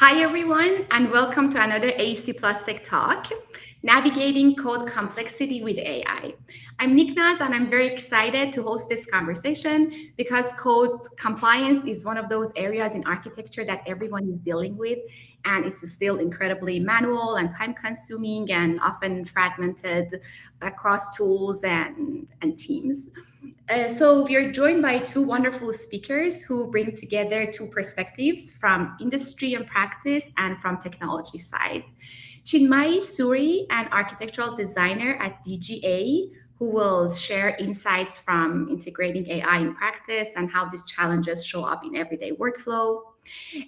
Hi, everyone, and welcome to another AEC+tech Talk, Navigating Code Complexity with AI. I'm Niknaz, and I'm very excited to host this conversation because code compliance is one of those areas in architecture that everyone is dealing with, and it's still incredibly manual and time-consuming and often fragmented across tools and teams. So we are joined by two wonderful speakers who bring together two perspectives from industry and practice and from technology side. Chinmayi Suri, an architectural designer at DGA, who will share insights from integrating AI in practice and how these challenges show up in everyday workflow.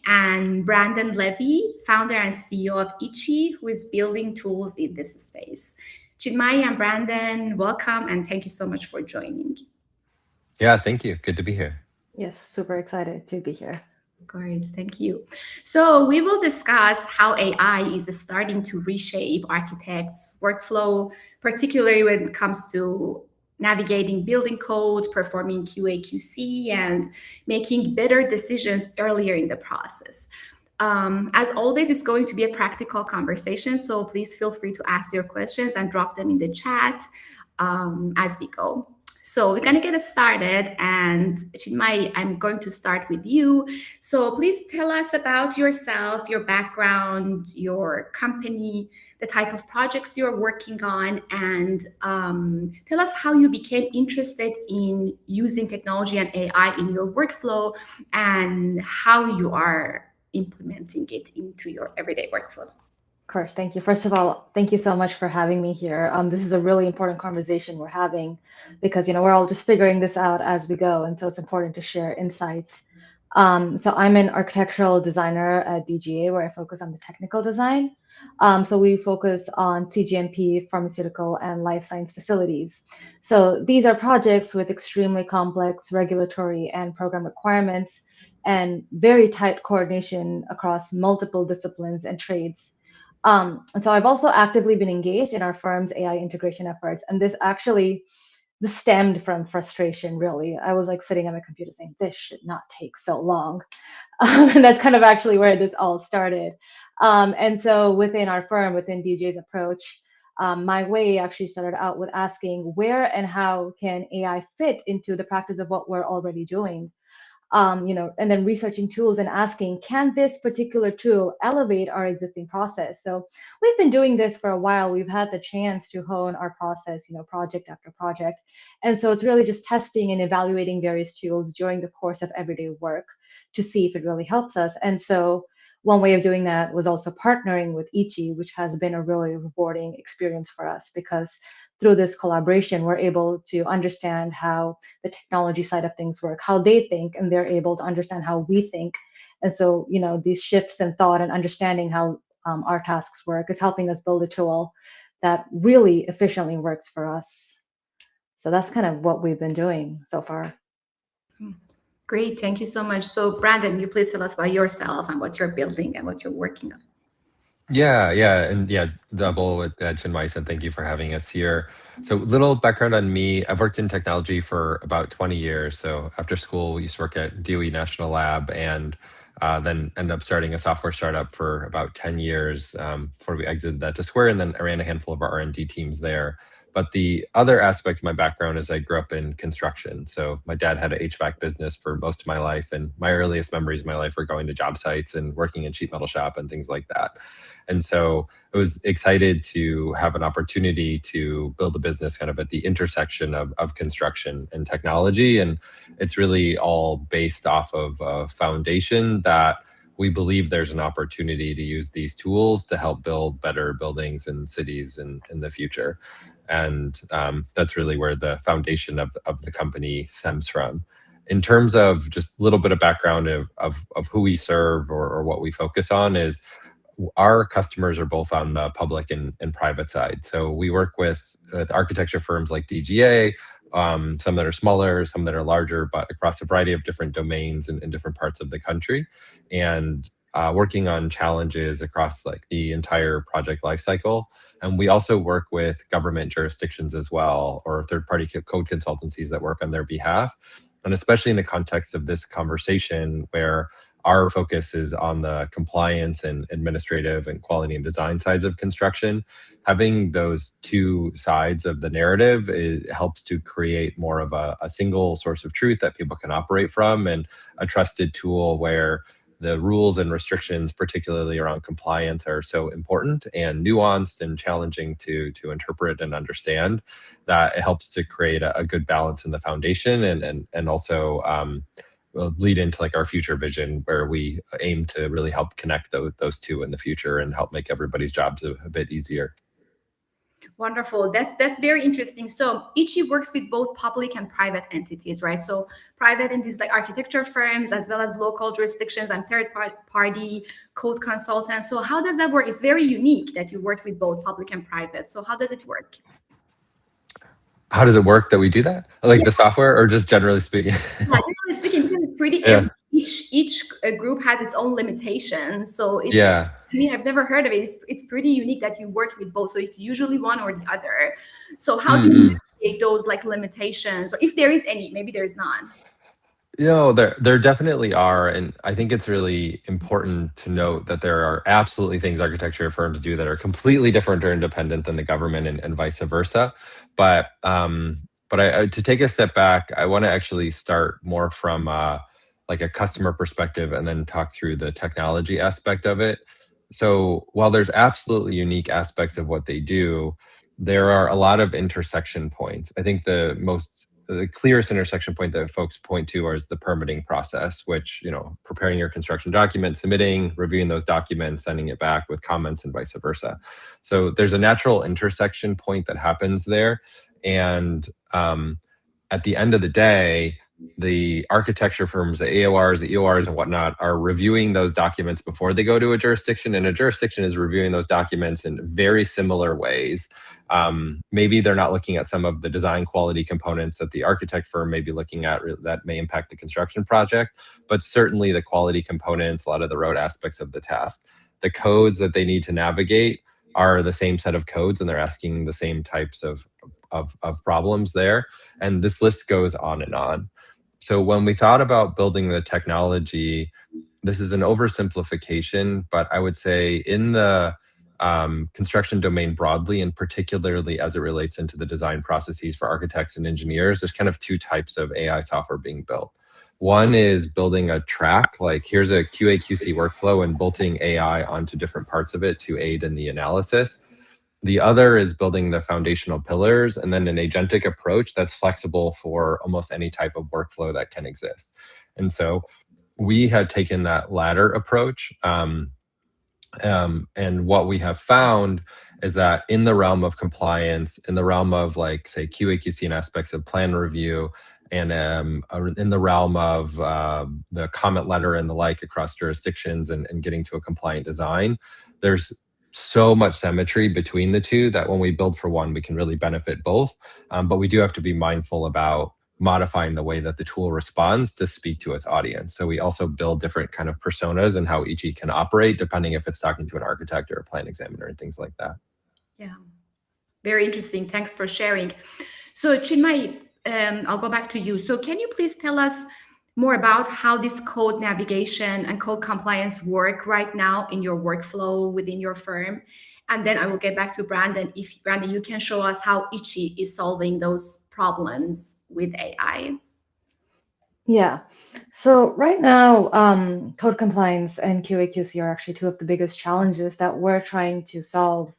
And Brandon Levy, founder and CEO of Ichi, who is building tools in this space. Chinmayi and Brandon, welcome and thank you so much for joining. Yeah, thank you. Good to be here. Yes, super excited to be here. Of course, thank you. So we will discuss how AI is starting to reshape architects' workflow, particularly when it comes to navigating building code, performing QAQC, and making better decisions earlier in the process. As always, it's going to be a practical conversation, so please feel free to ask your questions and drop them in the chat as we go. So we're going to get started, and Chinmayi, I'm going to start with you. So please tell us about yourself, your background, your company, the type of projects you're working on, and tell us how you became interested in using technology and AI in your workflow and how you are implementing it into your everyday workflow. Of course, thank you. First of all, thank you so much for having me here. This is a really important conversation we're having because we're all just figuring this out as we go, and so it's important to share insights. So I'm an architectural designer at DGA, where I focus on the technical design. So we focus on cGMP, pharmaceutical, and life science facilities. So these are projects with extremely complex regulatory and program requirements and very tight coordination across multiple disciplines and trades. And so I've also actively been engaged in our firm's AI integration efforts. And this stemmed from frustration, really. I was like sitting at my computer saying, this should not take so long. And that's kind of actually where this all started. And so within our firm, within DJ's approach, my way actually started out with asking where and how can AI fit into the practice of what we're already doing? And then researching tools and asking, can this particular tool elevate our existing process? So we've been doing this for a while. We've had the chance to hone our process, project after project. And so it's really just testing and evaluating various tools during the course of everyday work to see if it really helps us. And so one way of doing that was also partnering with Ichi, which has been a really rewarding experience for us because through this collaboration, we're able to understand how the technology side of things work, how they think, and they're able to understand how we think. And so, these shifts in thought and understanding how our tasks work is helping us build a tool that really efficiently works for us. So that's kind of what we've been doing so far. Great, thank you so much. So Brandon, you please tell us about yourself and what you're building and what you're working on. Yeah, double what Chinmayi said. Thank you for having us here. So, little background on me: I've worked in technology for about 20 years. So, after school, we used to work at DOE National Lab, and then ended up starting a software startup for about 10 years before we exited that to Square, and then I ran a handful of our R&D teams there. But the other aspect of my background is I grew up in construction. So my dad had an HVAC business for most of my life, and my earliest memories of my life were going to job sites and working in sheet metal shop and things like that. And so I was excited to have an opportunity to build a business kind of at the intersection of construction and technology. And it's really all based off of a foundation that we believe there's an opportunity to use these tools to help build better buildings and cities in the future. And that's really where the foundation of the company stems from. In terms of just a little bit of background of who we serve or what we focus on is our customers are both on the public and private side. So we work with architecture firms like DGA, some that are smaller, some that are larger, but across a variety of different domains in different parts of the country, and working on challenges across like the entire project lifecycle. And we also work with government jurisdictions as well, or third-party code consultancies that work on their behalf. And especially in the context of this conversation where our focus is on the compliance and administrative and quality and design sides of construction. Having those two sides of the narrative, it helps to create more of a single source of truth that people can operate from, and a trusted tool where the rules and restrictions, particularly around compliance, are so important and nuanced and challenging to interpret and understand, that it helps to create a good balance in the foundation, and also will lead into like our future vision, where we aim to really help connect those two in the future and help make everybody's jobs a bit easier. Wonderful. That's very interesting. So Ichi works with both public and private entities, right? So private entities like architecture firms, as well as local jurisdictions and third-party code consultants. So how does that work? It's very unique that you work with both public and private. So how does it work? How does it work that we do that? Like the software, or just generally speaking? Generally speaking, because it's pretty. Yeah. Each group has its own limitations. So it's. Yeah. I mean, I've never heard of it. It's pretty unique that you work with both. So it's usually one or the other. So how do you navigate those like limitations, or if there is any? Maybe there's none. There definitely are, and I think it's really important to note that there are absolutely things architecture firms do that are completely different or independent than the government, and vice versa. But to take a step back, I want to actually start more from like a customer perspective, and then talk through the technology aspect of it. So while there's absolutely unique aspects of what they do, there are a lot of intersection points. I think the clearest intersection point that folks point to is the permitting process, which, preparing your construction document, submitting, reviewing those documents, sending it back with comments, and vice versa. So there's a natural intersection point that happens there. And at the end of the day, the architecture firms, the AORs, the EORs, and whatnot, are reviewing those documents before they go to a jurisdiction, and a jurisdiction is reviewing those documents in very similar ways. Maybe they're not looking at some of the design quality components that the architect firm may be looking at that may impact the construction project, but certainly the quality components, a lot of the road aspects of the task. The codes that they need to navigate are the same set of codes, and they're asking the same types of problems there. And this list goes on and on. So when we thought about building the technology, this is an oversimplification, but I would say in the construction domain broadly, and particularly as it relates into the design processes for architects and engineers, there's kind of two types of AI software being built. One is building a track, like here's a QAQC workflow, and bolting AI onto different parts of it to aid in the analysis. The other is building the foundational pillars, and then an agentic approach that's flexible for almost any type of workflow that can exist. And so we had taken that latter approach. And what we have found is that in the realm of compliance, in the realm of like, say, QAQC and aspects of plan review, and in the realm of the comment letter and the like across jurisdictions, and getting to a compliant design, there's so much symmetry between the two that when we build for one, we can really benefit both. But we do have to be mindful about modifying the way that the tool responds to speak to its audience. So we also build different kind of personas and how Ichi can operate, depending if it's talking to an architect or a plan examiner and things like that. Yeah, very interesting. Thanks for sharing. So Chinmayi, I'll go back to you. So can you please tell us more about how this code navigation and code compliance work right now in your workflow within your firm? And then I will get back to Brandon. If Brandon, you can show us how Ichi is solving those problems with AI. Yeah. So right now, code compliance and QAQC are actually two of the biggest challenges that we're trying to solve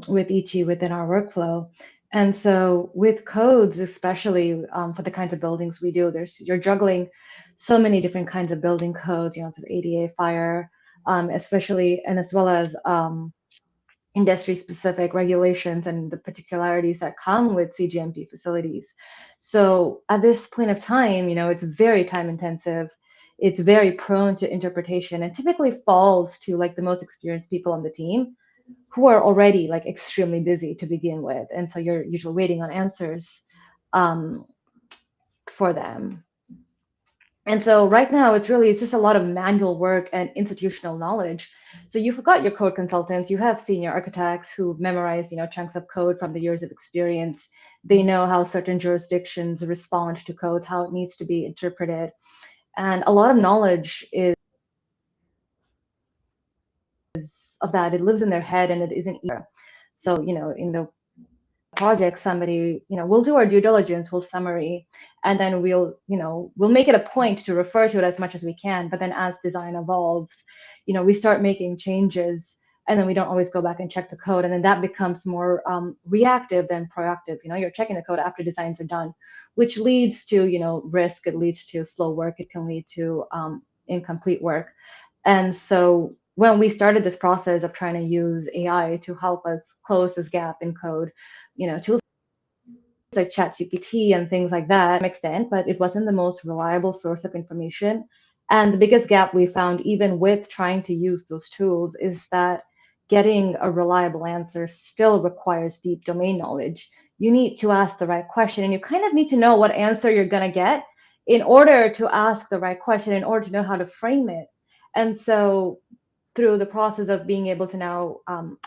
with Ichi within our workflow. And so with codes, especially for the kinds of buildings we do, you're juggling so many different kinds of building codes, so the ADA, fire, especially, and as well as industry-specific regulations and the particularities that come with CGMP facilities. So at this point of time, it's very time-intensive. It's very prone to interpretation, and typically falls to like the most experienced people on the team, who are already like extremely busy to begin with. And so you're usually waiting on answers for them. And so right now it's just a lot of manual work and institutional knowledge. So you've got your code consultants, you have senior architects who memorize, chunks of code from the years of experience. They know how certain jurisdictions respond to codes, how it needs to be interpreted. And a lot of knowledge is of that, it lives in their head and it isn't easier. So, in the project, somebody, we'll do our due diligence, we'll summary, and then we'll make it a point to refer to it as much as we can. But then as design evolves, we start making changes, and then we don't always go back and check the code. And then that becomes more reactive than proactive. You're checking the code after designs are done, which leads to, risk. It leads to slow work. It can lead to incomplete work. And so when we started this process of trying to use AI to help us close this gap in code, tools like ChatGPT and things like that to some extent, but it wasn't the most reliable source of information. And the biggest gap we found, even with trying to use those tools, is that getting a reliable answer still requires deep domain knowledge. You need to ask the right question, and you kind of need to know what answer you're going to get in order to ask the right question, in order to know how to frame it. And so through the process of being able to now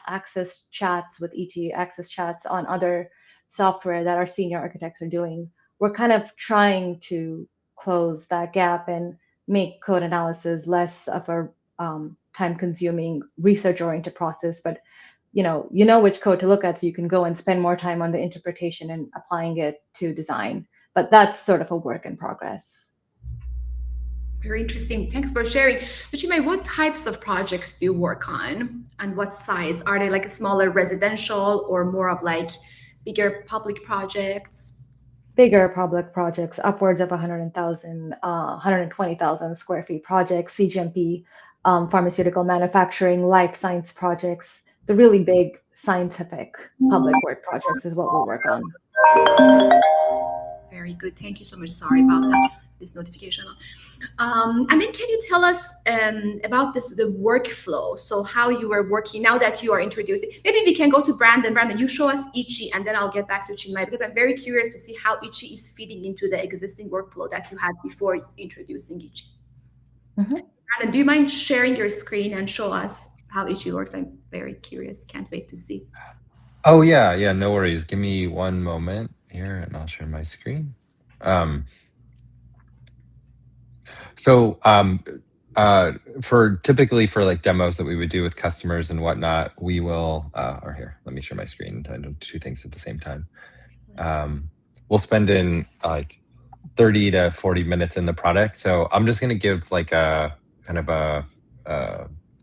access chats with Ichi, access chats on other software that our senior architects are doing, we're kind of trying to close that gap and make code analysis less of a time-consuming, research-oriented process. But you know which code to look at, so you can go and spend more time on the interpretation and applying it to design. But that's sort of a work in progress. Very interesting. Thanks for sharing. So, Chinmayi, what types of projects do you work on, and what size? Are they like a smaller residential or more of like bigger public projects? Bigger public projects, upwards of 120,000 square feet projects, CGMP, pharmaceutical manufacturing, life science projects. The really big scientific public work projects is what we'll work on. Very good. Thank you so much. Sorry about that. This notification. And then can you tell us about the workflow? So how you were working now that you are introducing. Maybe we can go to Brandon. Brandon, you show us Ichi, and then I'll get back to Chinmayi, because I'm very curious to see how Ichi is fitting into the existing workflow that you had before introducing Ichi. Mm-hmm. Brandon, do you mind sharing your screen and show us how Ichi works? I'm very curious. Can't wait to see. Oh, yeah, no worries. Give me one moment here, and I'll share my screen. So typically for like demos that we would do with customers and whatnot, we will, or here, let me share my screen. I do two things at the same time. We'll spend in like 30 to 40 minutes in the product. So I'm just going to give like a kind of a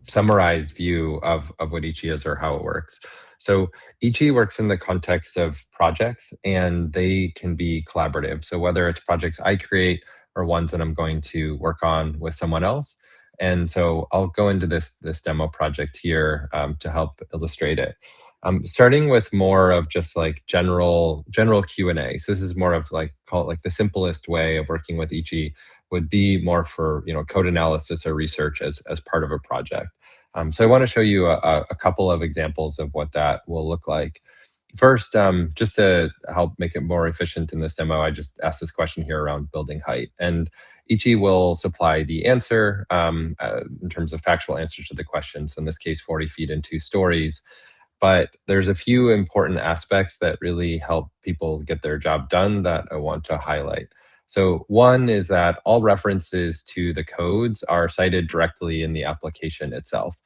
summarized view of what Ichi is or how it works. So Ichi works in the context of projects, and they can be collaborative. So whether it's projects I create or ones that I'm going to work on with someone else. And so I'll go into this demo project here to help illustrate it. Starting with more of just like general Q&A. So this is more of like, call it like the simplest way of working with Ichi would be more for code analysis or research as part of a project. So I want to show you a couple of examples of what that will look like. First, just to help make it more efficient in this demo, I just asked this question here around building height. And Ichi will supply the answer in terms of factual answers to the question. So in this case, 40 feet and 2 stories. But there's a few important aspects that really help people get their job done that I want to highlight. So one is that all references to the codes are cited directly in the application itself.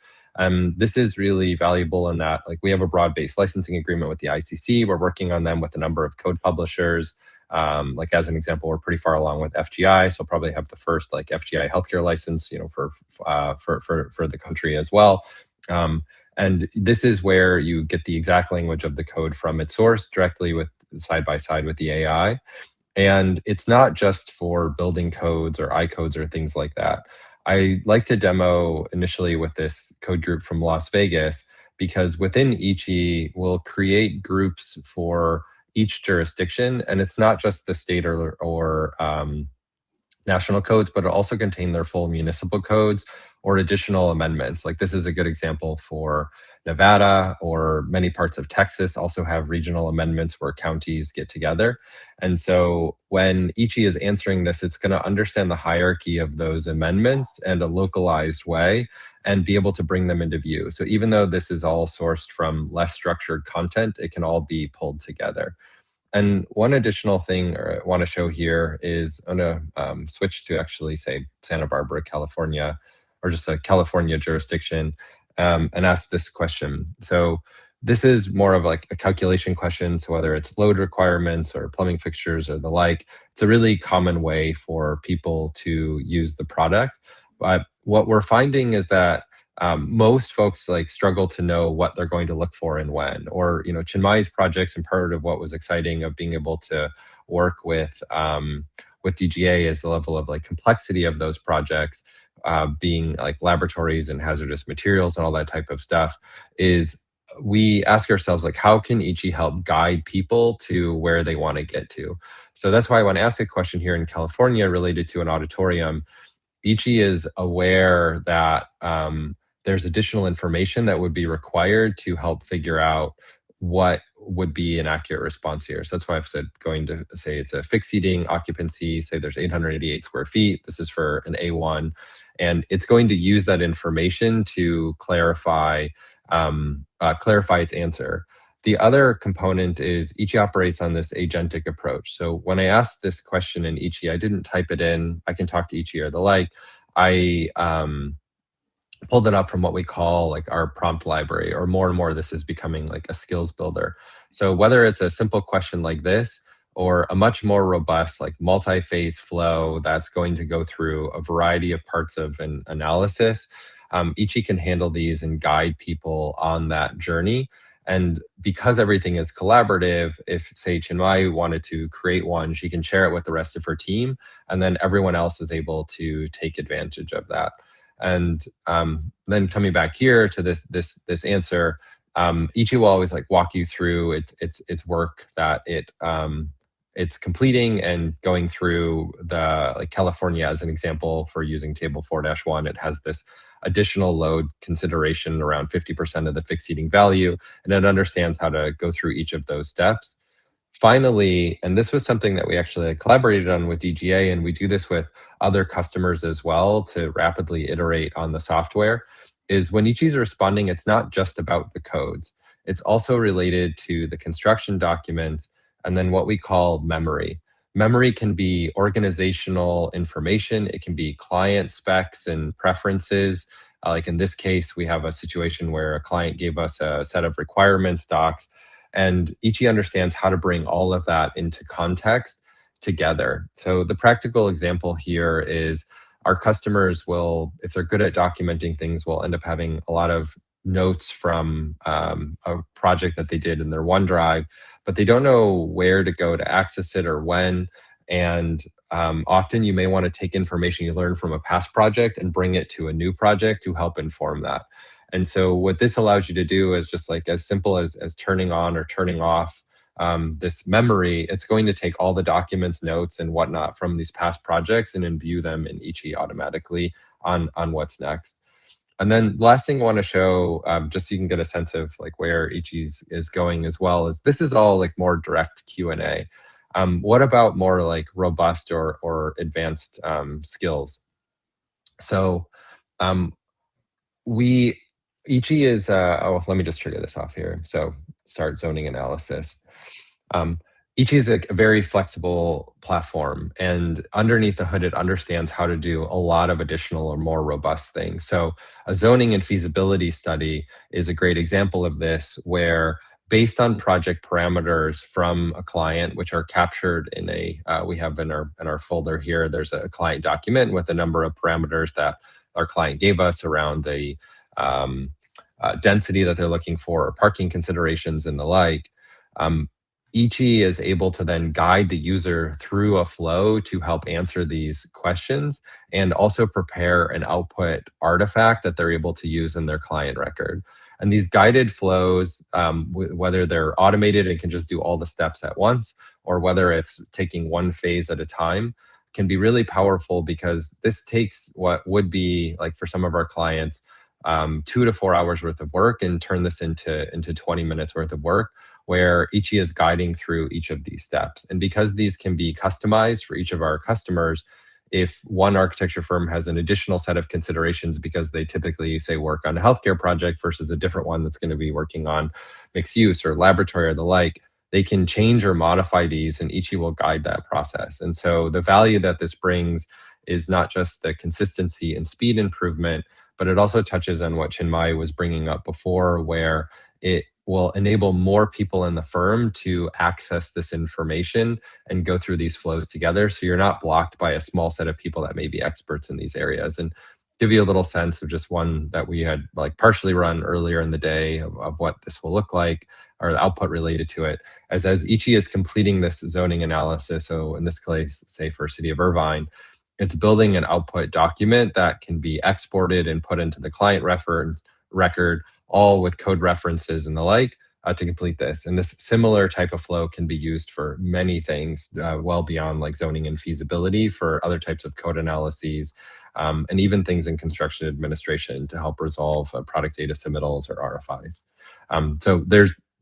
This is really valuable in that, like, we have a broad-based licensing agreement with the ICC. We're working on them with a number of code publishers. Like as an example, we're pretty far along with FGI, so probably have the first like FGI healthcare license, for the country as well. And this is where you get the exact language of the code from its source directly with side by side with the AI. And it's not just for building codes or iCodes or things like that. I like to demo initially with this code group from Las Vegas, because within Ichi, we'll create groups for each jurisdiction. And it's not just the state or national codes, but it also contain their full municipal codes or additional amendments. Like this is a good example for Nevada, or many parts of Texas also have regional amendments where counties get together. And so when Ichi is answering this, it's going to understand the hierarchy of those amendments in a localized way and be able to bring them into view. So even though this is all sourced from less structured content, it can all be pulled together. And one additional thing I want to show here is I'm going to switch to actually say Santa Barbara, California, or just a California jurisdiction. and ask this question. So this is more of like a calculation question. So whether it's load requirements or plumbing fixtures or the like, it's a really common way for people to use the product. But what we're finding is that most folks like struggle to know what they're going to look for and when. Or Chinmayi's projects, and part of what was exciting of being able to work with DGA is the level of like complexity of those projects, being like laboratories and hazardous materials and all that type of stuff. Is we ask ourselves, like, how can Ichi help guide people to where they want to get to? So that's why I want to ask a question here in California related to an auditorium. Ichi is aware that there's additional information that would be required to help figure out what would be an accurate response here. So that's why I've said going to say it's a fixed seating occupancy, say there's 888 square feet. This is for an A1. And it's going to use that information to clarify its answer. The other component is Ichi operates on this agentic approach. So when I asked this question in Ichi, I didn't type it in. I can talk to Ichi or the like. I pulled it up from what we call like our prompt library, or more and more this is becoming like a skills builder. So whether it's a simple question like this or a much more robust like multi-phase flow that's going to go through a variety of parts of an analysis, Ichi can handle these and guide people on that journey. And because everything is collaborative, if say Chinmayi wanted to create one, she can share it with the rest of her team, and then everyone else is able to take advantage of that. And then coming back here to this answer, Ichi will always like walk you through its work that it's completing and going through the like California as an example for using table 4-1. It has this additional load consideration around 50% of the fixed seating value, and it understands how to go through each of those steps. Finally, and this was something that we actually collaborated on with DGA, and we do this with other customers as well to rapidly iterate on the software, is when Ichi's responding, it's not just about the codes. It's also related to the construction documents and then what we call memory. Memory can be organizational information. It can be client specs and preferences. Like in this case, we have a situation where a client gave us a set of requirements docs, and Ichi understands how to bring all of that into context together. So the practical example here is our customers will, if they're good at documenting things, will end up having a lot of notes from a project that they did in their OneDrive, but they don't know where to go to access it or when. And often you may want to take information you learned from a past project and bring it to a new project to help inform that. And so what this allows you to do is just like as simple as turning on or turning off this memory. It's going to take all the documents, notes, and whatnot from these past projects and imbue them in Ichi automatically on what's next. And then last thing I want to show, just so you can get a sense of like where Ichi is going as well, is this is all like more direct Q&A. What about more like robust or advanced skills? So Ichi is, let me just trigger this off here. So start zoning analysis. Ichi is a very flexible platform, and underneath the hood, it understands how to do a lot of additional or more robust things. So a zoning and feasibility study is a great example of this, where based on project parameters from a client, which are captured in we have in our folder here, there's a client document with a number of parameters that our client gave us around the density that they're looking for, or parking considerations and the like. Ichi is able to then guide the user through a flow to help answer these questions and also prepare an output artifact that they're able to use in their client record. And these guided flows, whether they're automated and can just do all the steps at once, or whether it's taking one phase at a time, can be really powerful, because this takes what would be like for some of our clients 2 to 4 hours worth of work and turn this into 20 minutes worth of work, where Ichi is guiding through each of these steps. And because these can be customized for each of our customers, if one architecture firm has an additional set of considerations because they typically say work on a healthcare project versus a different one that's going to be working on mixed use or laboratory or the like, they can change or modify these, and Ichi will guide that process. And so the value that this brings is not just the consistency and speed improvement, but it also touches on what Chinmayi was bringing up before, where it will enable more people in the firm to access this information and go through these flows together. So you're not blocked by a small set of people that may be experts in these areas. And give you a little sense of just one that we had like partially run earlier in the day of what this will look like, or the output related to it. As Ichi is completing this zoning analysis, so in this case, say for City of Irvine, it's building an output document that can be exported and put into the client record, all with code references and the like, to complete this. And this similar type of flow can be used for many things, well beyond like zoning and feasibility, for other types of code analyses, and even things in construction administration to help resolve product data submittals or RFIs. So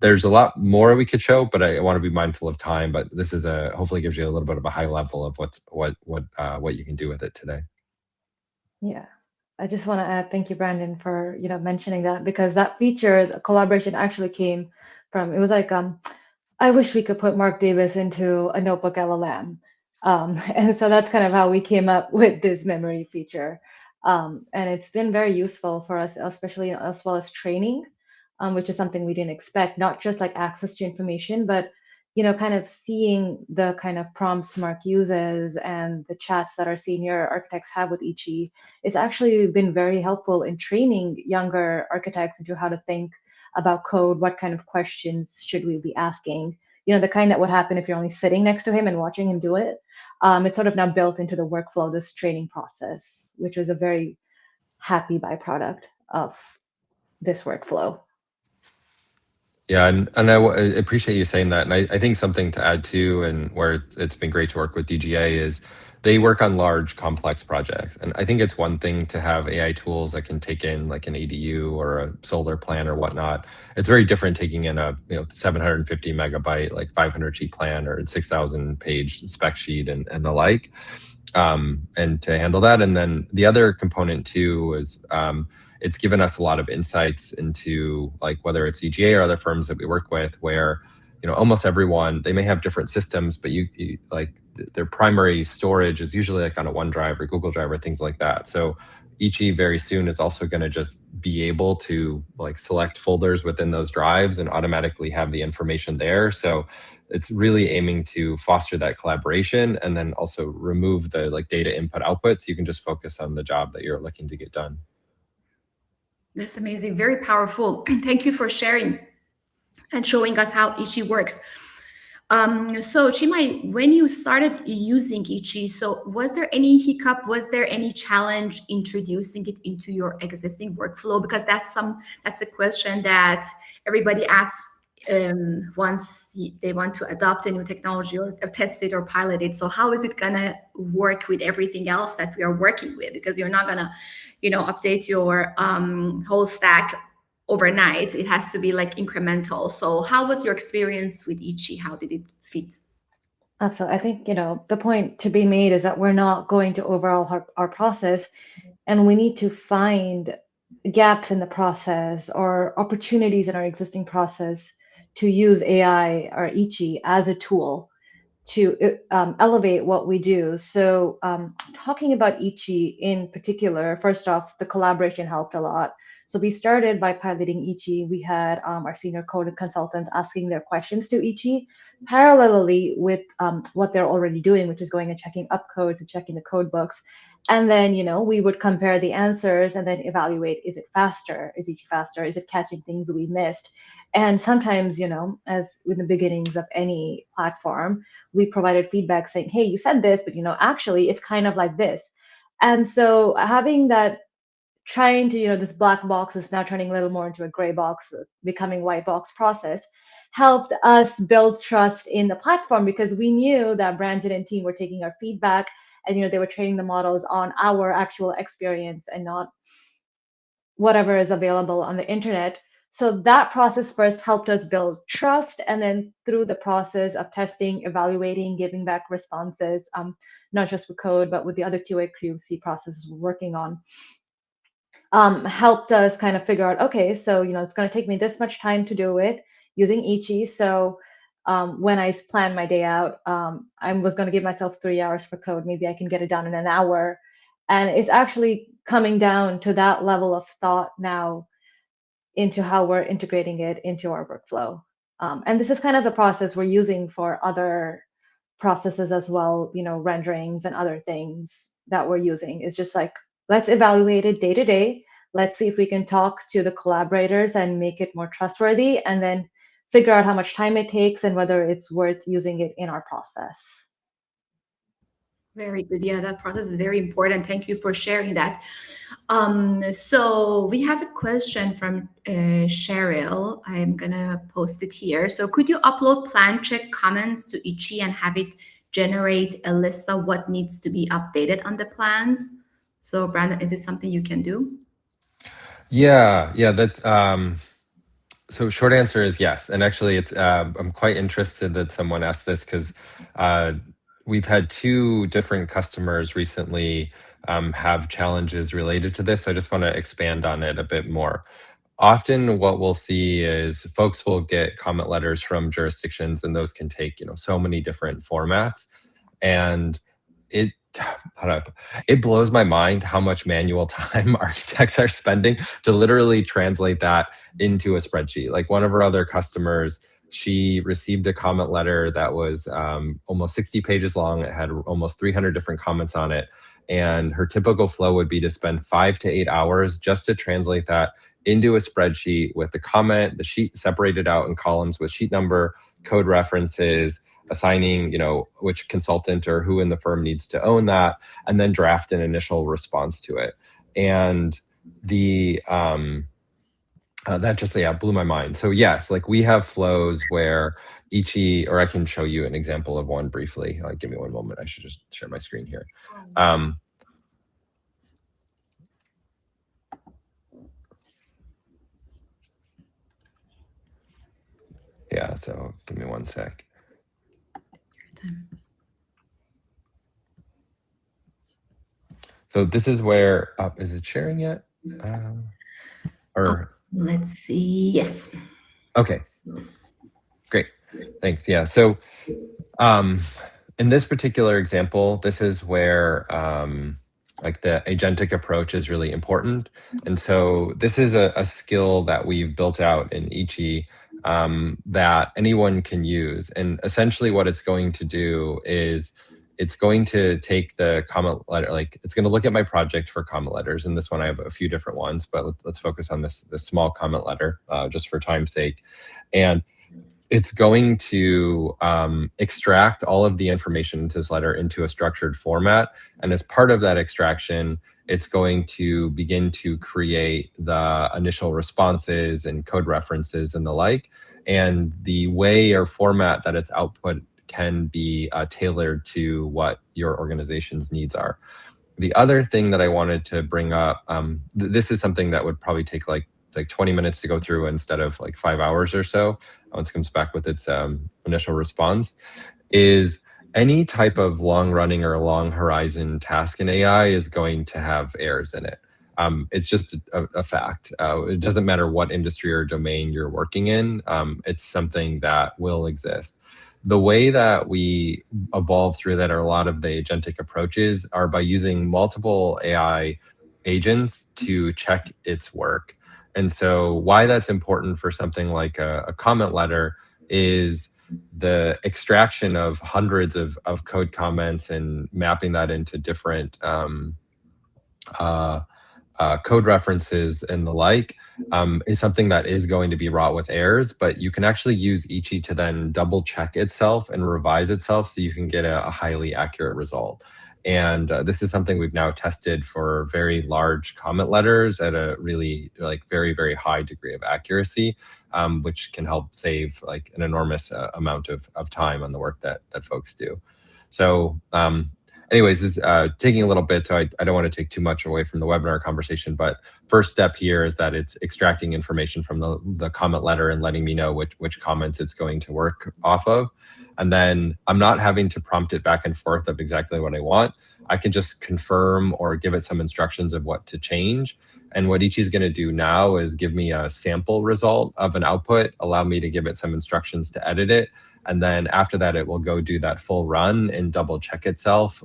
there's a lot more we could show, but I want to be mindful of time. But this is hopefully gives you a little bit of a high level of what you can do with it today. Yeah. I just want to add, thank you, Brandon, for mentioning that, because that feature, the collaboration, actually came from, it was like, I wish we could put Mark Davis into a notebook LLM. And so that's kind of how we came up with this memory feature. And it's been very useful for us, especially as well as training, which is something we didn't expect, not just like access to information, but kind of seeing the kind of prompts Mark uses and the chats that our senior architects have with Ichi. It's actually been very helpful in training younger architects into how to think about code, what kind of questions should we be asking, the kind that would happen if you're only sitting next to him and watching him do it. It's sort of now built into the workflow, this training process, which is a very happy byproduct of this workflow. Yeah, and I appreciate you saying that. And I think something to add too, and where it's been great to work with DGA, is they work on large, complex projects. And I think it's one thing to have AI tools that can take in like an ADU or a solar plan or whatnot. It's very different taking in a 750 megabyte, like 500 sheet plan or 6,000 page spec sheet and the like, and to handle that. And then the other component too is it's given us a lot of insights into like whether it's DGA or other firms that we work with, where almost everyone, they may have different systems, but you like their primary storage is usually like on a OneDrive or Google Drive or things like that. So Ichi very soon is also going to just be able to like select folders within those drives and automatically have the information there. So it's really aiming to foster that collaboration and then also remove the like data input output, so you can just focus on the job that you're looking to get done. That's amazing. Very powerful. Thank you for sharing and showing us how Ichi works. So Chinmayi, when you started using Ichi, so was there any hiccup? Was there any challenge introducing it into your existing workflow? Because that's a question that everybody asks once they want to adopt a new technology or test it or pilot it. So how is it gonna work with everything else that we are working with? Because you're not gonna, update your whole stack overnight. It has to be like incremental. So how was your experience with Ichi? How did it fit? Absolutely. I think, the point to be made is that we're not going to overhaul our process, and we need to find gaps in the process or opportunities in our existing process to use AI or Ichi as a tool to elevate what we do. So talking about Ichi in particular, first off, the collaboration helped a lot. So we started by piloting Ichi. We had our senior code consultants asking their questions to Ichi, parallelly with what they're already doing, which is going and checking up codes and checking the code books. And then, we would compare the answers and then evaluate, is it faster? Is Ichi faster? Is it catching things we missed? And sometimes, as in the beginnings of any platform, we provided feedback saying, hey, you said this, but actually it's kind of like this. And so having that, trying to, this black box is now turning a little more into a gray box, becoming white box process, helped us build trust in the platform, because we knew that Brandon and team were taking our feedback and, they were training the models on our actual experience and not whatever is available on the internet. So that process first helped us build trust, and then through the process of testing, evaluating, giving back responses, not just with code, but with the other QAQC processes we're working on, helped us kind of figure out, okay, so it's going to take me this much time to do it using Ichi. So when I planned my day out, I was going to give myself 3 hours for code. Maybe I can get it done in an hour. And it's actually coming down to that level of thought now into how we're integrating it into our workflow. And this is kind of the process we're using for other processes as well, renderings and other things that we're using. It's just like, let's evaluate it day to day. Let's see if we can talk to the collaborators and make it more trustworthy, and then figure out how much time it takes and whether it's worth using it in our process. Very good. Yeah, that process is very important. Thank you for sharing that. So we have a question from Cheryl. I'm gonna post it here. So could you upload plan check comments to Ichi and have it generate a list of what needs to be updated on the plans? So Brandon, is this something you can do? Yeah, that. So short answer is yes. And actually, it's I'm quite interested that someone asked this because we've had 2 different customers recently have challenges related to this. So I just want to expand on it a bit more. Often what we'll see is folks will get comment letters from jurisdictions, and those can take, so many different formats. And it it blows my mind how much manual time architects are spending to literally translate that into a spreadsheet. Like one of our other customers, she received a comment letter that was almost 60 pages long. It had almost 300 different comments on it. And her typical flow would be to spend 5 to 8 hours just to translate that into a spreadsheet with the comment, the sheet separated out in columns with sheet number, code references, assigning, which consultant or who in the firm needs to own that, and then draft an initial response to it. And the that just blew my mind. So yes, like we have flows where Ichi, or I can show you an example of one briefly. Give me one moment. I should just share my screen here. Yeah, so give me one sec. So this is where, is it sharing yet? Let's see. Yes. Okay. Great. Thanks. Yeah. So in this particular example, this is where like the agentic approach is really important. And so this is a skill that we've built out in Ichi that anyone can use. And essentially what it's going to do is it's going to take the comment letter, like it's going to look at my project for comment letters. And this one, I have a few different ones, but let's focus on this small comment letter just for time's sake. And it's going to extract all of the information into this letter into a structured format. And as part of that extraction, it's going to begin to create the initial responses and code references and the like. And the way or format that it's output can be tailored to what your organization's needs are. The other thing that I wanted to bring up, this is something that would probably take like 20 minutes to go through instead of like 5 hours or so once it comes back with its initial response, is any type of long running or long horizon task in AI is going to have errors in it. It's just a fact. It doesn't matter what industry or domain you're working in. It's something that will exist. The way that we evolve through that, or a lot of the agentic approaches, are by using multiple AI agents to check its work. And so why that's important for something like a comment letter is the extraction of hundreds of code comments and mapping that into different code references and the like is something that is going to be wrought with errors, but you can actually use Ichi to then double check itself and revise itself so you can get a highly accurate result. And this is something we've now tested for very large comment letters at a really very, very high degree of accuracy, which can help save like an enormous amount of time on the work that folks do. So anyways, this is taking a little bit, so I don't want to take too much away from the webinar conversation, but first step here is that it's extracting information from the comment letter and letting me know which comments it's going to work off of. And then I'm not having to prompt it back and forth of exactly what I want. I can just confirm or give it some instructions of what to change. And what Ichi is going to do now is give me a sample result of an output, allow me to give it some instructions to edit it. And then after that, it will go do that full run and double check itself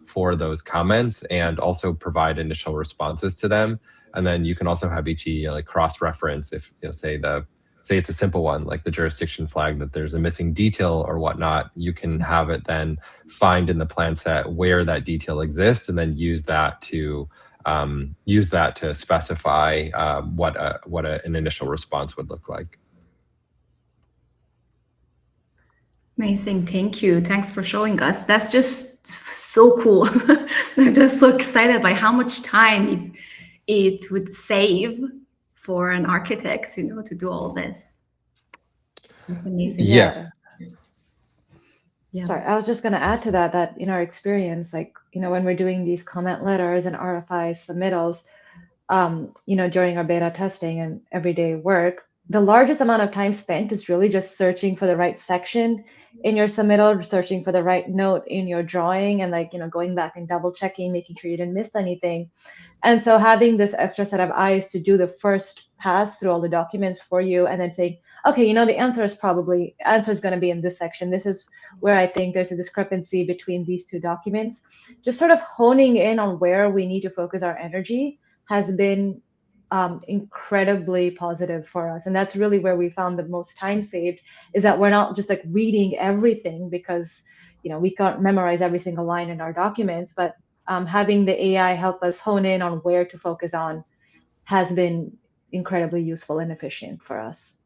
for those comments, and also provide initial responses to them. And then you can also have Ichi like cross-reference if, say it's a simple one, like the jurisdiction flag, that there's a missing detail or whatnot. You can have it then find in the plan set where that detail exists, and then use that to specify what an initial response would look like. Amazing, thank you. Thanks for showing us. That's just so cool. I'm just so excited by how much time it would save for an architect, to do all this. That's amazing. Yeah. Sorry, I was just going to add to that in our experience, like, when we're doing these comment letters and RFI submittals, during our beta testing and everyday work, the largest amount of time spent is really just searching for the right section in your submittal, searching for the right note in your drawing, and going back and double checking, making sure you didn't miss anything. And so having this extra set of eyes to do the first pass through all the documents for you, and then saying, okay, the answer is going to be in this section. This is where I think there's a discrepancy between these two documents. Just sort of honing in on where we need to focus our energy has been incredibly positive for us. And that's really where we found the most time saved, is that we're not just like reading everything, because we can't memorize every single line in our documents, but having the AI help us hone in on where to focus on has been incredibly useful and efficient for us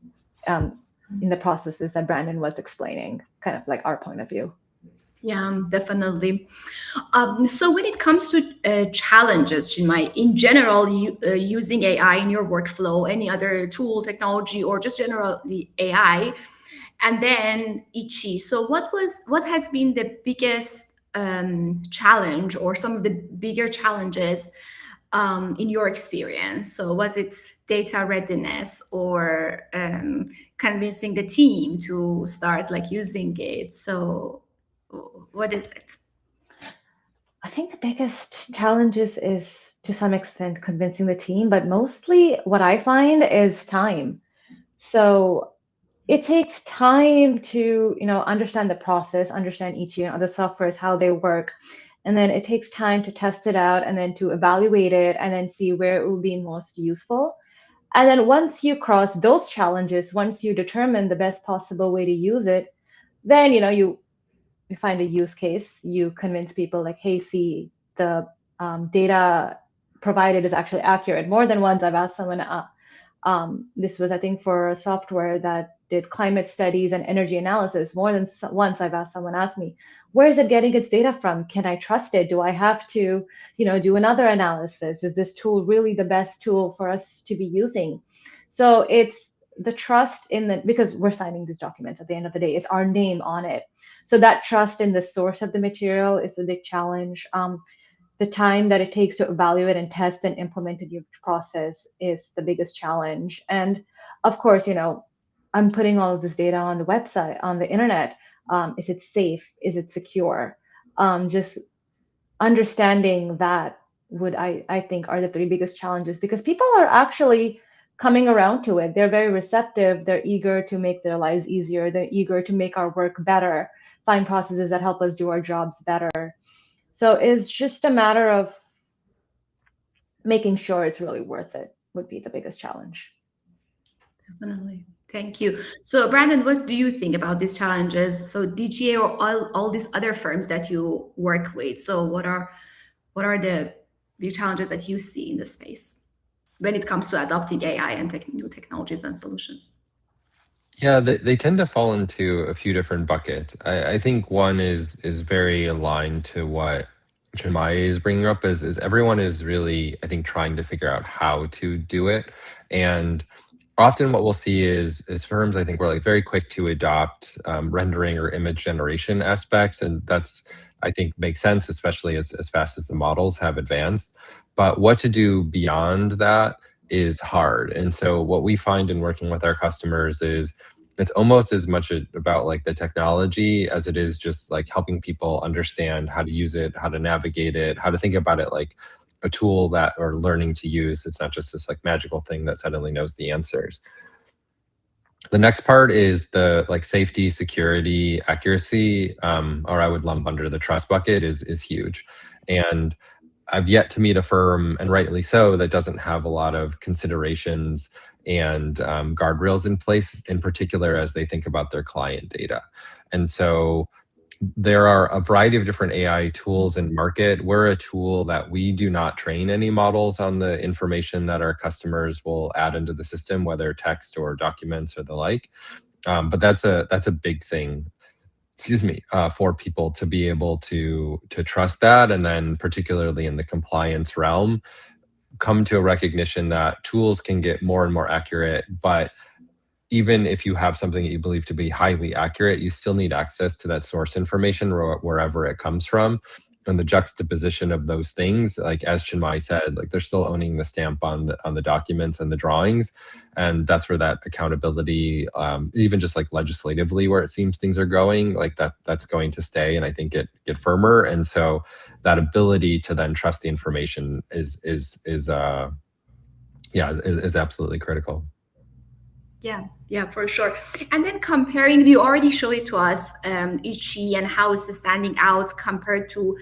in the processes that Brandon was explaining, kind of like our point of view. Yeah, definitely. So when it comes to challenges, Chinmayi, in general, using AI in your workflow, any other tool, technology, or just generally AI, and then Ichi. So what has been the biggest challenge, or some of the bigger challenges in your experience? So was it data readiness, or convincing the team to start using it? So what is it? I think the biggest challenges is to some extent convincing the team, but mostly what I find is time. So it takes time to understand the process, understand each other softwares, how they work, and then it takes time to test it out, and then to evaluate it, and then see where it will be most useful. And then once you cross those challenges, once you determine the best possible way to use it, then you find a use case, you convince people like, hey, see, the data provided is actually accurate. More than once I've asked someone, this was, I think, for a software that did climate studies and energy analysis. More than once I've asked someone, ask me, where is it getting its data from? Can I trust it? Do I have to, do another analysis? Is this tool really the best tool for us to be using? So it's the trust in because we're signing these documents at the end of the day, it's our name on it. So that trust in the source of the material is a big challenge. The time that it takes to evaluate and test and implement a new process is the biggest challenge. And of course, I'm putting all of this data on the website, on the internet. Is it safe? Is it secure? Just understanding that I think are the three biggest challenges, because people are actually coming around to it. They're very receptive. They're eager to make their lives easier. They're eager to make our work better, find processes that help us do our jobs better. So it's just a matter of making sure it's really worth it would be the biggest challenge. Definitely. Thank you. So Brandon, what do you think about these challenges? So DGA or all these other firms that you work with, so what are the big challenges that you see in the space when it comes to adopting AI and new technologies and solutions? Yeah, they tend to fall into a few different buckets. I think one is very aligned to what Chinmayi is bringing up, is everyone is really, I think, trying to figure out how to do it. And often what we'll see is firms, I think, we're very quick to adopt rendering or image generation aspects. And that's, I think, makes sense, especially as fast as the models have advanced. But what to do beyond that is hard. And so what we find in working with our customers is it's almost as much about like the technology as it is just like helping people understand how to use it, how to navigate it, how to think about it like a tool that or learning to use. It's not just this like magical thing that suddenly knows the answers. The next part is the like safety, security, accuracy, or I would lump under the trust bucket is huge. And I've yet to meet a firm, and rightly so, that doesn't have a lot of considerations and guardrails in place, in particular as they think about their client data. And so there are a variety of different AI tools in market. We're a tool that we do not train any models on the information that our customers will add into the system, whether text or documents or the like. But that's a big thing, excuse me, for people to be able to trust that, and then particularly in the compliance realm, come to a recognition that tools can get more and more accurate, but even if you have something that you believe to be highly accurate, you still need access to that source information wherever it comes from. And the juxtaposition of those things, like as Chinmayi said, like they're still owning the stamp on the documents and the drawings, and that's where that accountability, even just like legislatively, where it seems things are going, like that's going to stay, and I think get firmer. And so that ability to then trust the information is absolutely critical. Yeah, for sure. And then comparing, you already showed it to us, Ichi, and how it's standing out compared to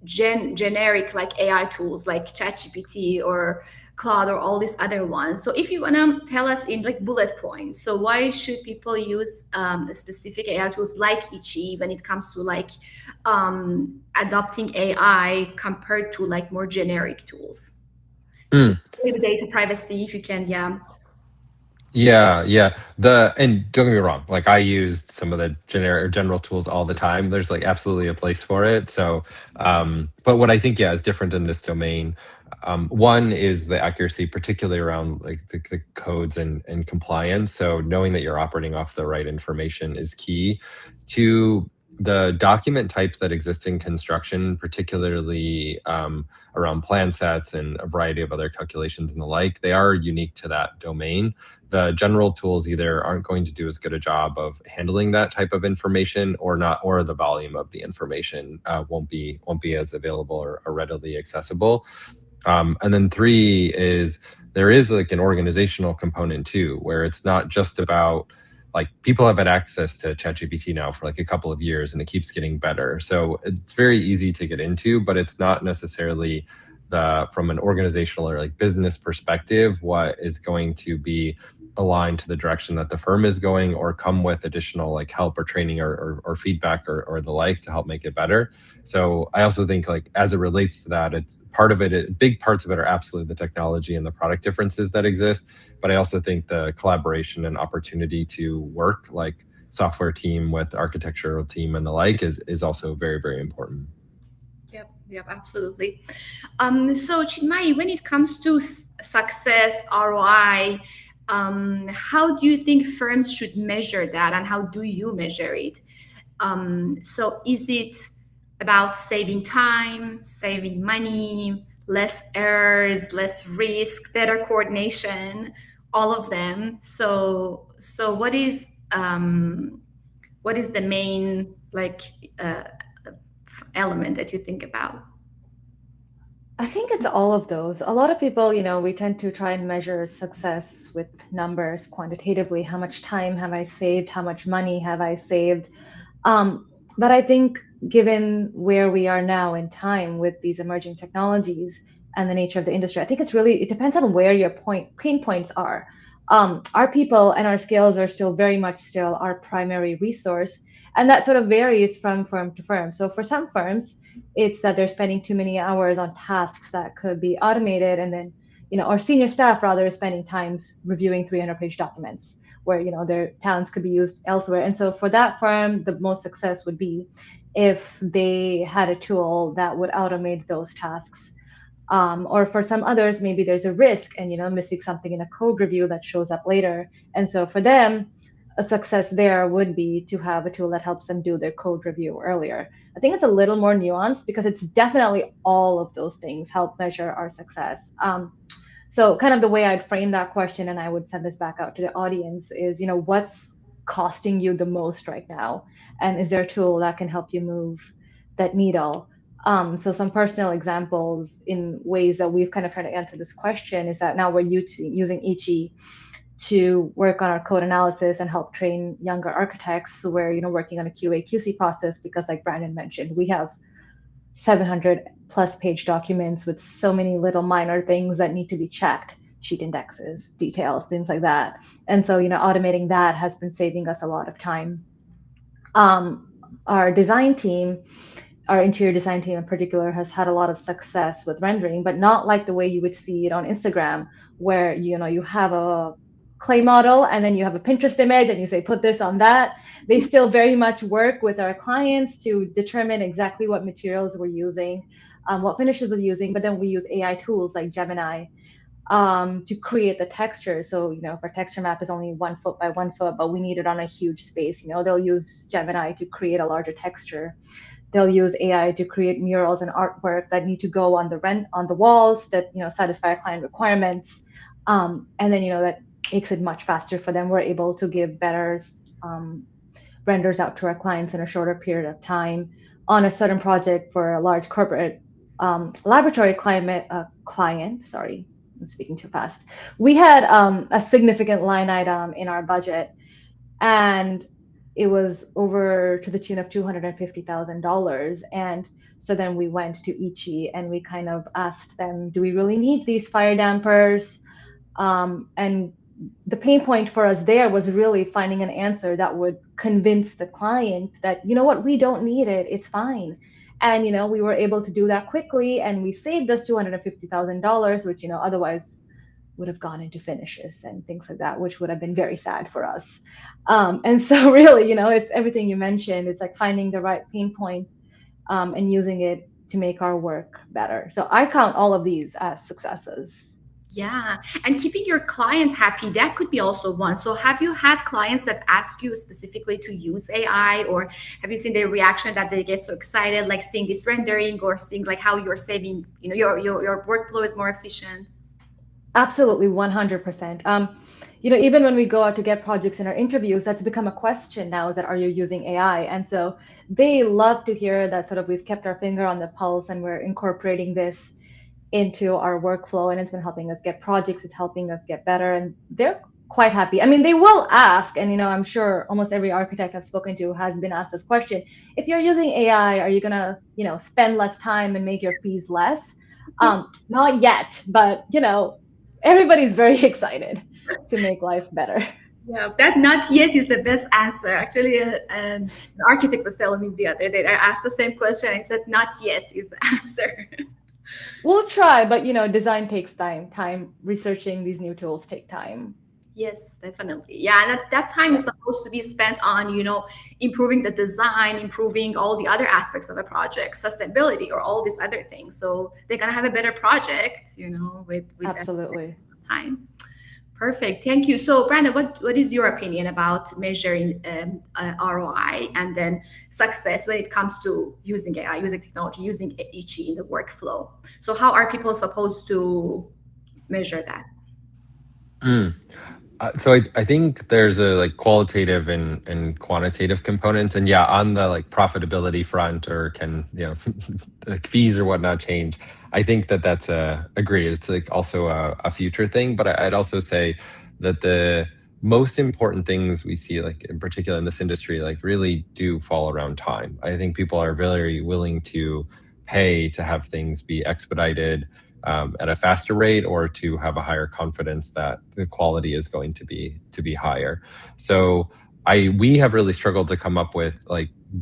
generic like AI tools like ChatGPT or Claude or all these other ones. So if you want to tell us in like bullet points, so why should people use specific AI tools like Ichi when it comes to like adopting AI compared to like more generic tools? Maybe data privacy, if you can, yeah. Yeah. And don't get me wrong, like I used some of the general tools all the time. There's like absolutely a place for it. So, but what I think, is different in this domain. One is the accuracy, particularly around like the codes and compliance. So knowing that you're operating off the right information is key. To the document types that exist in construction, particularly around plan sets and a variety of other calculations and the like, they are unique to that domain. The general tools either aren't going to do as good a job of handling that type of information, or not, or the volume of the information won't be as available or readily accessible. And then three is there is like an organizational component too, where it's not just about like people have had access to ChatGPT now for like a couple of years and it keeps getting better. So it's very easy to get into, but it's not necessarily from an organizational or like business perspective, what is going to be aligned to the direction that the firm is going, or come with additional like help or training or feedback or the like to help make it better. So I also think like as it relates to that, it's part of it, big parts of it are absolutely the technology and the product differences that exist. But I also think the collaboration and opportunity to work like software team with architectural team and the like is also very, very important. Yep, absolutely. So Chinmayi, when it comes to success, ROI, how do you think firms should measure that, and how do you measure it? So is it about saving time, saving money, less errors, less risk, better coordination, all of them? So what is the main like element that you think about? I think it's all of those. A lot of people, we tend to try and measure success with numbers quantitatively. How much time have I saved? How much money have I saved? But I think given where we are now in time with these emerging technologies and the nature of the industry, I think it depends on where your pain points are. Our people and our skills are still very much still our primary resource. And that sort of varies from firm to firm. So for some firms, it's that they're spending too many hours on tasks that could be automated. And then, our senior staff rather is spending time reviewing 300-page documents where, their talents could be used elsewhere. And so for that firm, the most success would be if they had a tool that would automate those tasks. Or for some others, maybe there's a risk and, missing something in a code review that shows up later. And so for them, a success there would be to have a tool that helps them do their code review earlier. I think it's a little more nuanced because it's definitely all of those things help measure our success. So kind of the way I'd frame that question, and I would send this back out to the audience, is, what's costing you the most right now? And is there a tool that can help you move that needle? So some personal examples in ways that we've kind of tried to answer this question is that now we're using Ichi to work on our code analysis and help train younger architects. So we're, working on a QAQC process because, like Brandon mentioned, we have 700 plus page documents with so many little minor things that need to be checked, sheet indexes, details, things like that. And so, automating that has been saving us a lot of time. Our design team, our interior design team in particular, has had a lot of success with rendering, but not like the way you would see it on Instagram, where you have a clay model and then you have a Pinterest image and you say put this on that. They still very much work with our clients to determine exactly what materials we're using, what finishes we're using, but then we use AI tools like Gemini to create the texture. So, if our texture map is only 1 foot by 1 foot, but we need it on a huge space, they'll use Gemini to create a larger texture. They'll use AI to create murals and artwork that need to go on the walls that satisfy our client requirements, and then that makes it much faster for them. We're able to give better renders out to our clients in a shorter period of time. On a certain project for a large corporate laboratory client, sorry, I'm speaking too fast. We had a significant line item in our budget, and it was over to the tune of $250,000. And so then we went to Ichi and we kind of asked them, do we really need these fire dampers? And the pain point for us there was really finding an answer that would convince the client that, we don't need it, it's fine. And, we were able to do that quickly, and we saved us $250,000, which, otherwise would have gone into finishes and things like that, which would have been very sad for us. And so really, it's everything you mentioned. It's like finding the right pain point and using it to make our work better. So I count all of these as successes. Yeah. And keeping your client happy, that could be also one. So have you had clients that ask you specifically to use AI, or have you seen their reaction that they get so excited, like seeing this rendering or seeing like how you're saving, your workflow is more efficient? Absolutely, 100%. Even when we go out to get projects in our interviews, that's become a question now, is that, are you using AI? And so they love to hear that sort of we've kept our finger on the pulse and we're incorporating this into our workflow, and it's been helping us get projects, it's helping us get better, and they're quite happy. I mean, they will ask, and I'm sure almost every architect I've spoken to has been asked this question: if you're using AI, are you gonna spend less time and make your fees less? Not yet, but everybody's very excited to make life better. Yeah, that not yet is the best answer. Actually, an architect was telling me the other day, I asked the same question, and he said not yet is the answer. We'll try, but design takes time. Researching these new tools take time. Yes, definitely. Yeah, and that time is supposed to be spent on, improving the design, improving all the other aspects of a project, sustainability, or all these other things. So they're gonna have a better project, with absolutely that time. Perfect. Thank you. So, Brandon, what is your opinion about measuring ROI and then success when it comes to using AI, using technology, using Ichi in the workflow? So how are people supposed to measure that? So I think there's a qualitative and quantitative component, and yeah, on the profitability front, or can fees or whatnot change. I think that's agreed. It's also a future thing, but I'd also say that the most important things we see, in particular in this industry, really do fall around time. I think people are very willing to pay to have things be expedited at a faster rate, or to have a higher confidence that the quality is going to be higher. So we have really struggled to come up with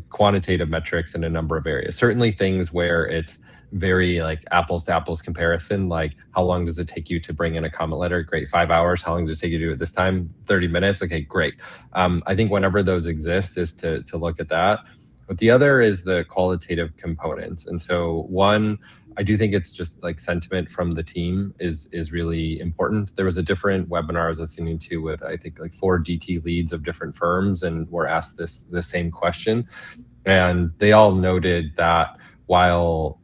quantitative metrics in a number of areas. Certainly things where it's very apples to apples comparison, like how long does it take you to bring in a comment letter? Great, 5 hours. How long does it take you to do it this time? 30 minutes. Okay, great. I think whenever those exist is to look at that. But the other is the qualitative components. And so one, I do think it's just sentiment from the team is really important. There was a different webinar I was listening to with, I think, 4 DT leads of different firms, and were asked the same question. And they all noted that while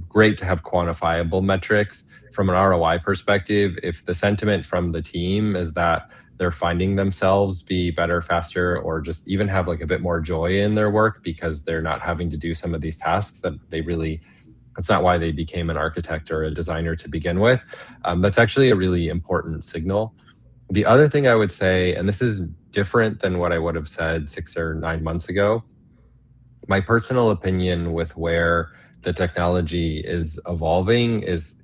great to have quantifiable metrics from an ROI perspective. If the sentiment from the team is that they're finding themselves be better, faster, or just even have like a bit more joy in their work because they're not having to do some of these tasks that that's not why they became an architect or a designer to begin with. That's actually a really important signal. The other thing I would say, and this is different than what I would have said 6 or 9 months ago, my personal opinion with where the technology is evolving is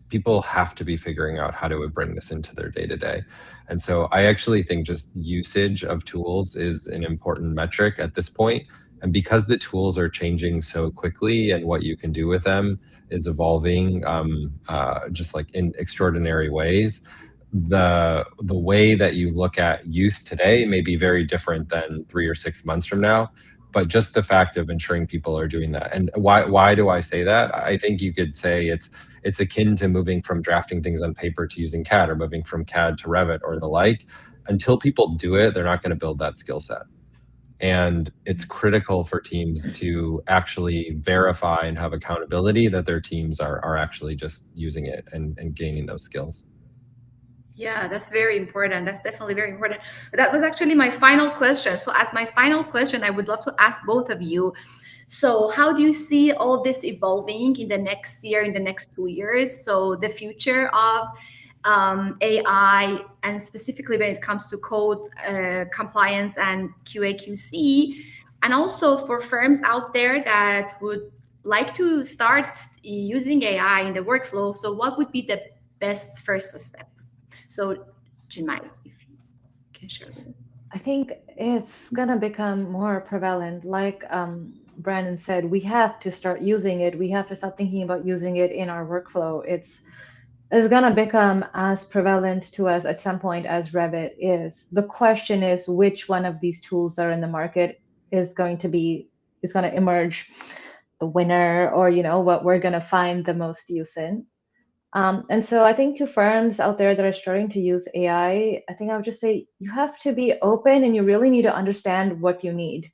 people have to be figuring out how to bring this into their day to day. And so I actually think just usage of tools is an important metric at this point. And because the tools are changing so quickly and what you can do with them is evolving just like in extraordinary ways, the way that you look at use today may be very different than 3 or 6 months from now. But just the fact of ensuring people are doing that. And why do I say that? I think you could say it's akin to moving from drafting things on paper to using CAD, or moving from CAD to Revit or the like. Until people do it, they're not going to build that skill set. And it's critical for teams to actually verify and have accountability that their teams are actually just using it and gaining those skills. Yeah, that's very important. That's definitely very important. That was actually my final question. So as my final question, I would love to ask both of you. So how do you see all this evolving in the next year, in the next 2 years? So the future of AI, and specifically when it comes to code compliance and QAQC, and also for firms out there that would like to start using AI in the workflow. So what would be the best first step? So, Chinmayi, if you can share with us. I think it's gonna become more prevalent. Like Brandon said, we have to start using it. We have to start thinking about using it in our workflow. It's gonna become as prevalent to us at some point as Revit is. The question is which one of these tools that are in the market is going to emerge the winner, or what we're gonna find the most use in. And so I think to firms out there that are starting to use AI, I think I would just say you have to be open and you really need to understand what you need.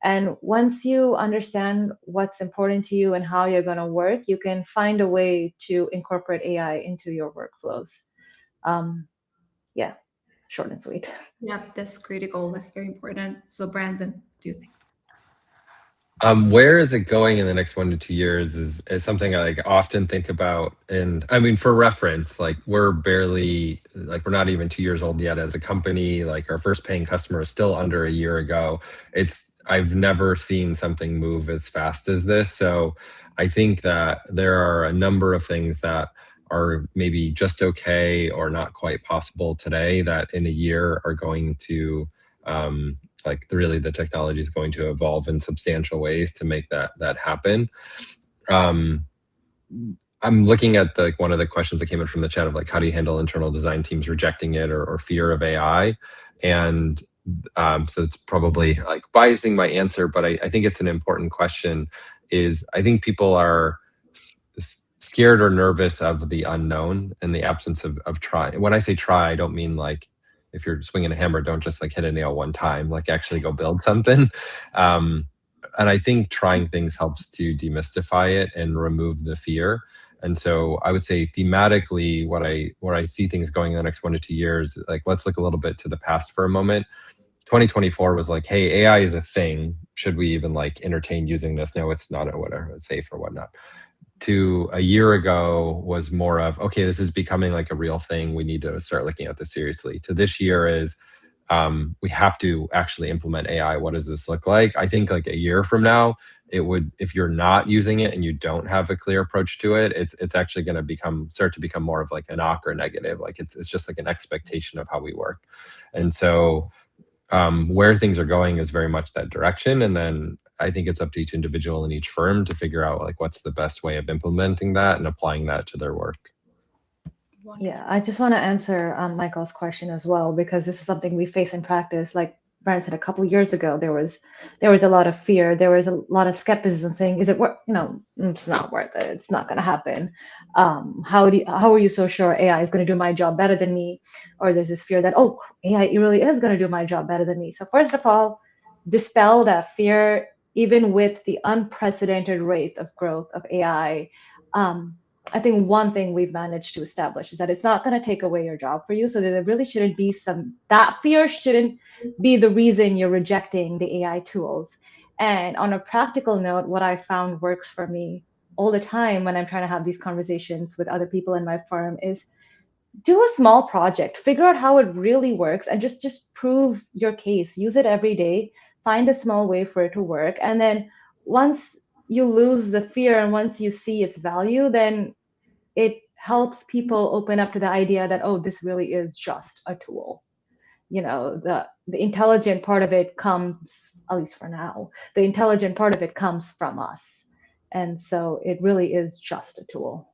And once you understand what's important to you and how you're going to work, you can find a way to incorporate AI into your workflows. Yeah, short and sweet. Yeah, that's critical. That's very important. So, Brandon, what do you think? Where is it going in the next 1 to 2 years is something I like often think about. And I mean, for reference, like we're not even 2 years old yet as a company. Like our first paying customer is still under a year ago. I've never seen something move as fast as this. So I think that there are a number of things that are maybe just okay or not quite possible today that in a year are going to the technology is going to evolve in substantial ways to make that happen. I'm looking at one of the questions that came in from the chat of like, how do you handle internal design teams rejecting it or fear of AI? And so it's probably like biasing my answer, but I think it's an important question. I think people are scared or nervous of the unknown and the absence of try. When I say try, I don't mean like, if you're swinging a hammer, don't just like hit a nail one time, like actually go build something. And I think trying things helps to demystify it and remove the fear. And so I would say thematically, where I see things going in the next 1 to 2 years, like let's look a little bit to the past for a moment. 2024 was like, hey, AI is a thing. Should we even like entertain using this? No, it's not, or whatever, it's safe or whatnot. To a year ago was more of, okay, this is becoming like a real thing. We need to start looking at this seriously. To this year is, we have to actually implement AI. What does this look like? I think like a year from now, if you're not using it and you don't have a clear approach to it, it's actually going to start to become more of like a knock or negative. Like it's just like an expectation of how we work. And so where things are going is very much that direction. And then I think it's up to each individual and each firm to figure out like what's the best way of implementing that and applying that to their work. Yeah, I just want to answer Michael's question as well, because this is something we face in practice. Like Brandon said, a couple of years ago, there was a lot of fear. There was a lot of skepticism saying, is it worth, it's not worth it. It's not going to happen. How are you so sure AI is going to do my job better than me? Or there's this fear that, oh, AI really is going to do my job better than me. So first of all, dispel that fear. even with the unprecedented rate of growth of AI, I think one thing we've managed to establish is that it's not going to take away your job for you. So there really shouldn't be that fear shouldn't be the reason you're rejecting the AI tools. And on a practical note, what I found works for me all the time when I'm trying to have these conversations with other people in my firm is do a small project, figure out how it really works, and just prove your case. Use it every day, find a small way for it to work. And then once you lose the fear and once you see its value, then it helps people open up to the idea that, oh, this really is just a tool. The intelligent part of it comes, at least for now, the intelligent part of it comes from us. And so it really is just a tool.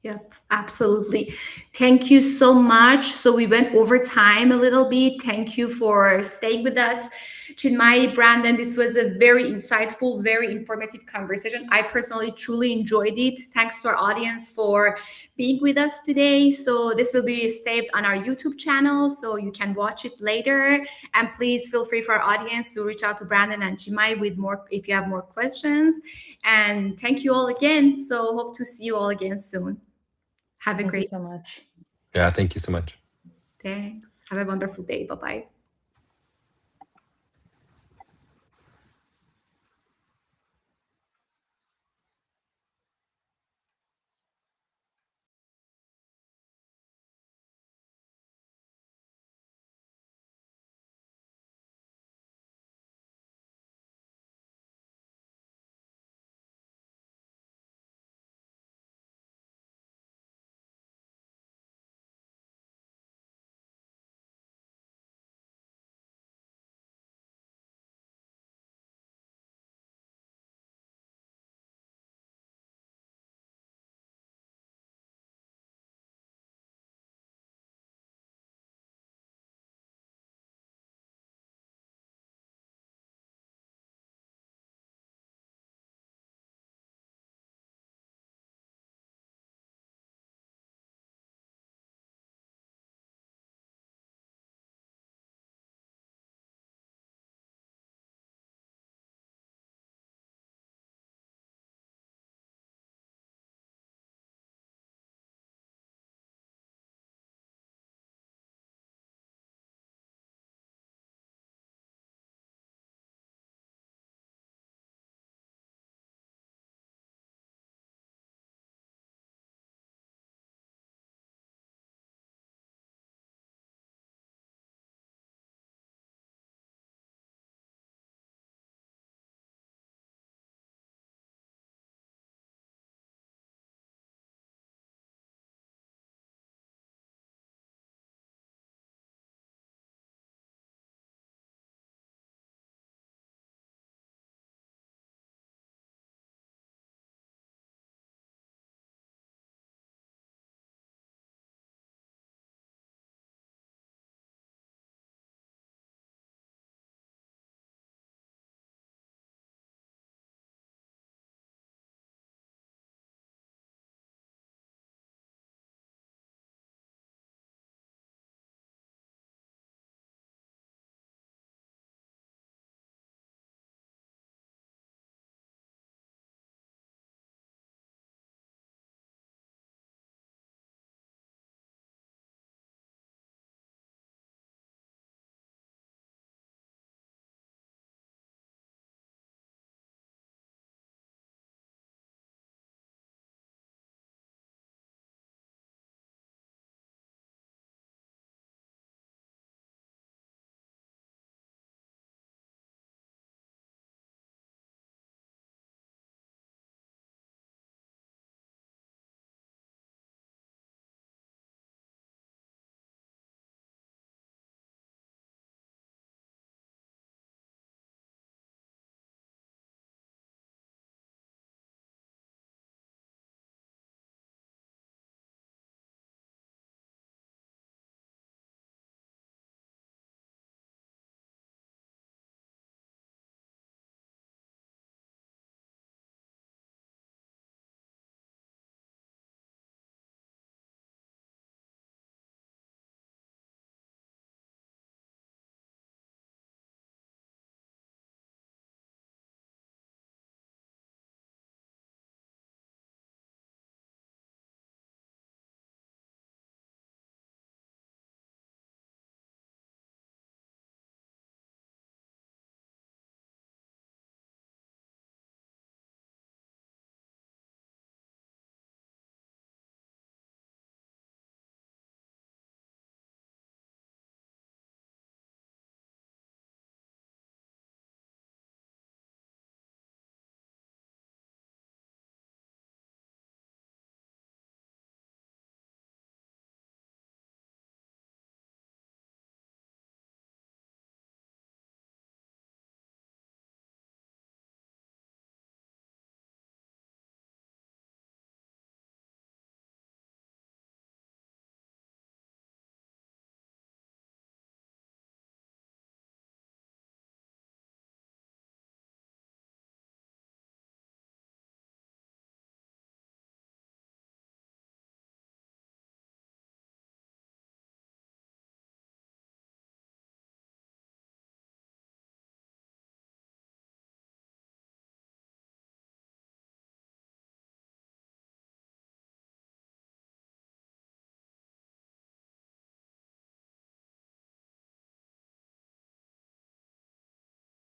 Yep, absolutely. Thank you so much. So we went over time a little bit. Thank you for staying with us. Chinmayi, Brandon, this was a very insightful, very informative conversation. I personally truly enjoyed it. Thanks to our audience for being with us today. So this will be saved on our YouTube channel, so you can watch it later. And please feel free for our audience to reach out to Brandon and Chinmayi with more if you have more questions. And thank you all again. So hope to see you all again soon. Have a great Thank you so much. Yeah, thank you so much. Thanks. Have a wonderful day. Bye-bye.